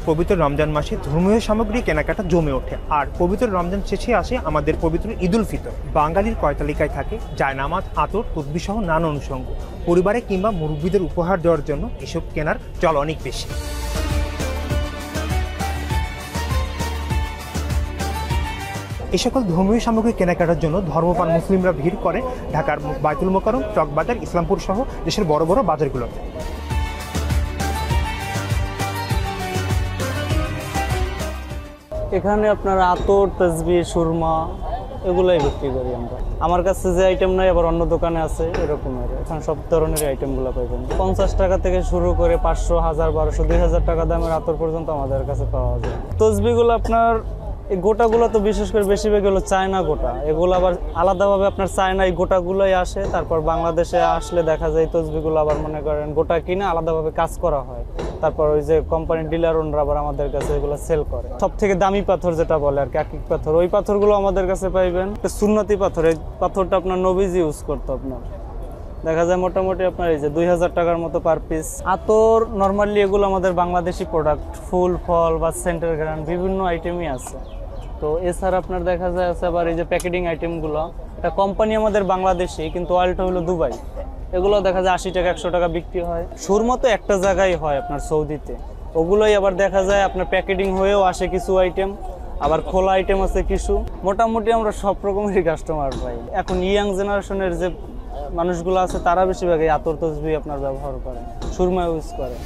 পবিত্র রমজান মাসে ধর্মীয় সামগ্রী কেনাকাটা জমে ওঠে। আর পবিত্র রমজান শেষে আসে আমাদের পবিত্র ঈদুল ফিতর। বাঙালির ক্রয় তালিকায় থাকে জায়নামাজ, আতর, তসবিহ সহ নানা অনুষঙ্গ। পরিবারে কিংবা মুরব্বীদের উপহার দেওয়ার জন্য এসব কেনার চল অনেক বেশি। এ সকল ধর্মীয় সামগ্রী কেনাকাটার জন্য ধর্মপ্রাণ মুসলিমরা ভিড় করে ঢাকার বায়তুল মোকাররম, চকবাজার, ইসলামপুর সহ দেশের বড় বড় বাজারগুলোতে। এখানে আপনার আতর, তসবিহ, সুরমা এগুলাই বিক্রি করি আমরা। আমার কাছে যে আইটেম নাই আবার অন্য দোকানে আছে এরকমের। এখানে সব ধরনের আইটেমগুলো পাইবেন। 50 টাকা থেকে শুরু করে 500, 1000, 1200, 2000 টাকা দামের আতর পর্যন্ত আমাদের কাছে পাওয়া যায়। তসবিহগুলো আপনার এই গোটাগুলো তো বিশেষ করে বেশিরভাগ হলো চায়না গোটা। এগুলো আবার আলাদাভাবে আপনার চায়না এই গোটাগুলোই আসে, তারপর বাংলাদেশে আসলে দেখা যায় তসবিহগুলো আবার মনে করেন গোটা কিনে আলাদাভাবে কাজ করা হয়। তারপর ওই যে কোম্পানির ডিলার ওনরা আবার আমাদের কাছে এগুলো সেল করে। সব থেকে দামি পাথর যেটা বলে আর কি আকিক পাথর, ওই পাথরগুলো আমাদের কাছে পাইবেন। সুন্নতি পাথর, এই পাথরটা আপনার নবীজি ইউজ করতো। আপনার দেখা যায় মোটামুটি আপনার এই যে 2000 টাকার মতো পার পিস। আতর নর্মালি এগুলো আমাদের বাংলাদেশি প্রোডাক্ট, ফুল ফল বা সেন্টার গ্রান্ড বিভিন্ন আইটেমই আছে। তো এছাড়া আপনার দেখা যায় আছে আবার এই যে প্যাকেটিং আইটেমগুলো, এটা কোম্পানি আমাদের বাংলাদেশি কিন্তু অয়েলটা হলো দুবাই। এগুলো দেখা যায় 80 টাকা 100 টাকা বিক্রি হয়। সুরমা তো একটা জায়গায় হয় আপনার সৌদিতে, ওগুলোই আবার দেখা যায় আপনার প্যাকেটিং হয়েও আসে কিছু আইটেম, আবার খোলা আইটেম আছে কিছু। মোটামুটি আমরা সব রকমেরই কাস্টমার পাই। এখন ইয়াং জেনারেশনের যে মানুষগুলো আছে তারা বেশিরভাগ এই আতর তসবিহ আপনার ব্যবহার করে, সুরমা ইউজ করে।